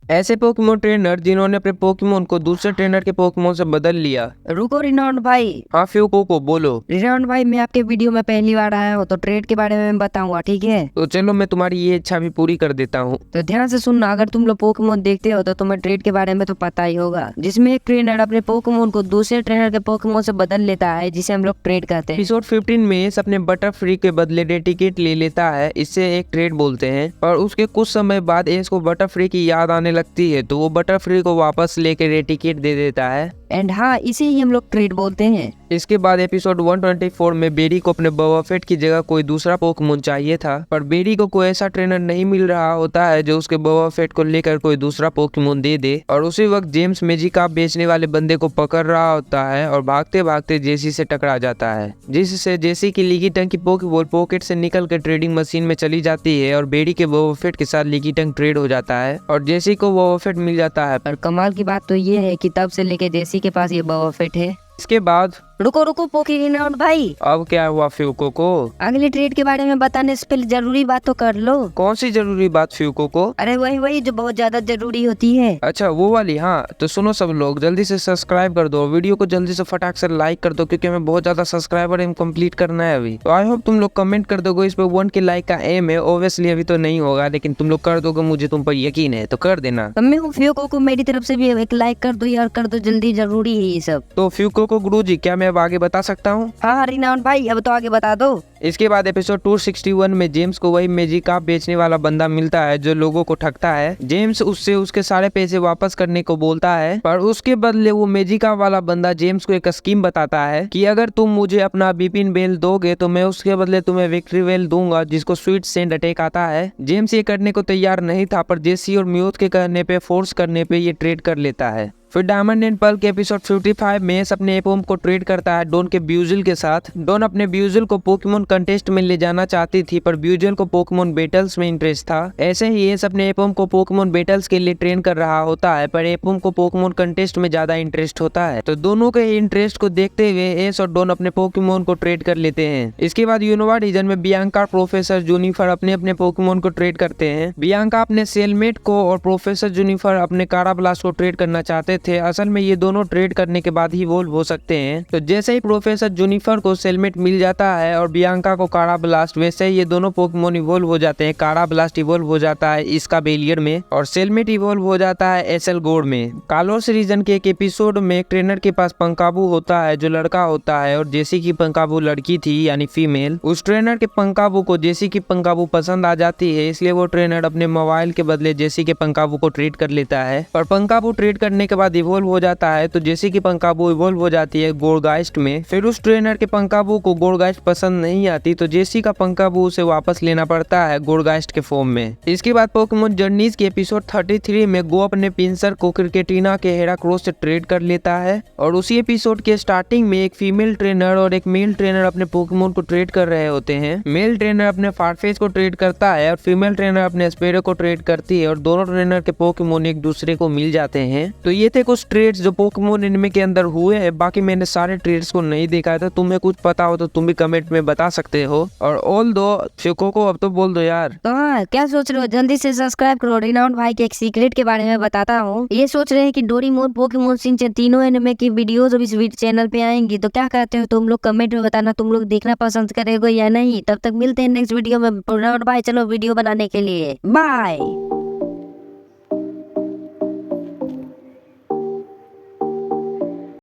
ऐसे Pokemon trainer जिन्होंने अपने पोकेमोन को दूसरे ट्रेनर के पोकेमोन से बदल लिया। रुको रिनाउंड भाई। हाँ फ्यूको बोलो। रिनाउंड भाई, मैं आपके वीडियो में पहली बार आया हूँ तो ट्रेड के बारे में बताऊंगा, ठीक है? तो चलो मैं तुम्हारी ये इच्छा भी पूरी कर देता हूँ। तो ध्यान से सुनना, अगर तुम लोग पोकेमोन देखते हो तो तुम्हें ट्रेड के बारे में तो पता ही होगा, जिसमें एक ट्रेनर अपने पोकेमोन को दूसरे ट्रेनर के पोकेमोन से बदल लेता है, जिसे हम लोग ट्रेड कहते हैं। एपिसोड 15 में एस अपने बटरफ्री के बदले रेटिकेट ले लेता है, इससे एक ट्रेड बोलते हैं। और उसके कुछ समय बाद एस को बटरफ्री की याद आने लगती है, तो वो बटरफ्री को वापस लेके रेटिकेट दे देता है। एंड हाँ, इसे ही हम लोग ट्रेड बोलते हैं। इसके बाद एपिसोड 124 में बेरी को अपने बोबा फेट की जगह कोई दूसरा पोकेमोन चाहिए था, पर बेरी को कोई ऐसा ट्रेनर नहीं मिल रहा होता है जो उसके बोबा फेट को लेकर कोई दूसरा पोकेमोन दे दे। और उसी वक्त जेम्स मैजिकार्प बेचने वाले बंदे को पकड़ रहा होता है और भागते भागते जेसी से टकरा जाता है, जिससे जेसी की लीगी टंग की पोकेबॉल पॉकेट से निकल कर ट्रेडिंग मशीन में चली जाती है और बेरी के बोबा फेट के साथ लीगी टंग ट्रेड हो जाता है और जेसी को बोबा फेट मिल जाता है। और कमाल की बात तो ये है कि तब से लेके जेसी के पास ये बोबा फेट है। इसके बाद रुको पोकेमोन भाई, अब क्या हुआ फ्यूको को? अगले ट्रेड के बारे में बताने से पहले जरूरी बात तो कर लो। कौन सी जरूरी बात फ्यूको को? अरे वही जो बहुत ज्यादा जरूरी होती है। अच्छा वो वाली। हाँ तो सुनो सब लोग, जल्दी से सब्सक्राइब कर दो, वीडियो को जल्दी से फटाक से लाइक कर दो, क्योंकि हमें बहुत ज्यादा सब्सक्राइबर एम कंप्लीट करना है अभी। तो आई होप तुम लोग कमेंट कर दोगे, इस पे 1 के लाइक का एम है। ऑब्वियसली अभी तो नहीं होगा, लेकिन तुम लोग कर दोगे, मुझे तुम पर यकीन है, तो कर देना। मैं हूँ फ्यूको को, मेरी तरफ से भी एक लाइक कर दो यार, कर दो जल्दी, जरूरी है ये सब। तो फ्यूको को गुरुजी, क्या मैं अब आगे बता सकता हूँ? हाँ रिनाउंड भाई, अब तो आगे बता दो। इसके बाद एपिसोड 261 में जेम्स को वही मैजिकार्प बेचने वाला बंदा मिलता है जो लोगों को ठगता है। जेम्स उससे उसके सारे पैसे वापस करने को बोलता है, पर उसके बदले वो मैजिकार्प वाला बंदा जेम्स को एक स्कीम बताता है कि अगर तुम मुझे अपना बीपिन बेल दोगे तो मैं उसके बदले तुम्हें विक्ट्री वेल दूंगा, जिसको स्वीट सेंड अटैक आता है। जेम्स ये करने को तैयार नहीं था, पर जेसी और म्यूथ के कहने पे, फोर्स करने पे ये ट्रेड कर लेता है। फिर डायमंड एंड पर्ल के एपिसोड 55 में एस अपने एपोम को ट्रेड करता है डॉन के ब्यूजिल के साथ। डॉन अपने ब्यूजिल को पोकेमोन कंटेस्ट में ले जाना चाहती थी, पर ब्यूजिल को पोकेमोन बैटल्स में इंटरेस्ट था। ऐसे ही एस अपने एपोम को पोकेमोन बैटल्स के लिए ट्रेन कर रहा होता है, पर एपोम को पोकेमोन कंटेस्ट में ज्यादा इंटरेस्ट होता है। तो दोनों के इंटरेस्ट को देखते हुए एस और डॉन अपने पोकेमोन को ट्रेड कर लेते हैं। इसके बाद यूनोवा रीजन में बियांका, प्रोफेसर जूनिफर अपने अपने पोकेमोन को ट्रेड करते हैं। बियांका अपने सेलमेट को और प्रोफेसर जूनिफर अपने काराब्लास्ट को ट्रेड करना चाहते थे। असल में ये दोनों ट्रेड करने के बाद ही इवॉल्व हो सकते हैं। तो जैसे ही प्रोफेसर जूनिफर को सेलमेट मिल जाता है और बियांका को काराब्लास्ट, वैसे ही ये दोनों पोकेमोन इवॉल्व हो जाते हैं। काराब्लास्ट इवॉल्व हो जाता है इसका बेलियर में और सेलमेट इवॉल्व हो जाता है एसएल गोड में। कालोस रीजन के एक एपिसोड में एक ट्रेनर के पास पंकाबू होता है जो लड़का होता है, और जेसी की पंकाबू लड़की थी यानी फीमेल। उस ट्रेनर के पंकाबू को जेसी की पंकाबू पसंद आ जाती है, इसलिए वो ट्रेनर अपने मोबाइल के बदले जेसी के पंकाबू को ट्रेड कर लेता है। पर पंकाबू ट्रेड करने के बाद इवॉल्व हो जाता है, तो जेसी की पंकाबू इवॉल्व हो जाती है गोरगाइस्ट में। फिर उस ट्रेनर के पंकाबू को गोरगाइस्ट पसंद नहीं आती, तो जेसी का पंकाबू उसे वापस लेना पड़ता है गोरगाइस्ट के फॉर्म में। इसके बाद पोकेमोन जर्नीज के एपिसोड 33 में गो अपने पिंसर को क्रिकेटिना के हेराक्रोस से ट्रेड कर लेता है, और उसी एपिसोड के स्टार्टिंग में एक फीमेल ट्रेनर और एक मेल ट्रेनर अपने पोकेमोन को ट्रेड कर रहे होते हैं। मेल ट्रेनर अपने फारफेज को ट्रेड करता है और फीमेल ट्रेनर अपने स्पेरो को ट्रेड करती है, और दोनों ट्रेनर के पोकेमोन एक दूसरे को मिल जाते हैं। तो ये थे कुछ ट्रेड्स जो पोकेमोन एनिमे के अंदर हुए हैं। बाकी मैंने सारे ट्रेड्स को नहीं देखा है, तो तुम्हें कुछ पता हो तो तुम भी कमेंट में बता सकते हो। और ऑल दो फ्यूको को अब तो बोल दो यार। तो हाँ, क्या सोच रहे हो? जल्दी से सब्सक्राइब करो। रिनाउंड भाई के एक सीक्रेट के बारे में बताता हूँ। ये सोच रहे हैं कि डोरेमोन, पोकेमोन, शिनचैन तीनों एनिमे की वीडियोस अब इस चैनल पे आएंगी, तो क्या कहते हो तुम लोग? कमेंट में बताना तुम लोग देखना पसंद करेगा या नहीं। तब तक मिलते हैं नेक्स्ट वीडियो में। रिनाउंड भाई चलो वीडियो बनाने के लिए, बाय।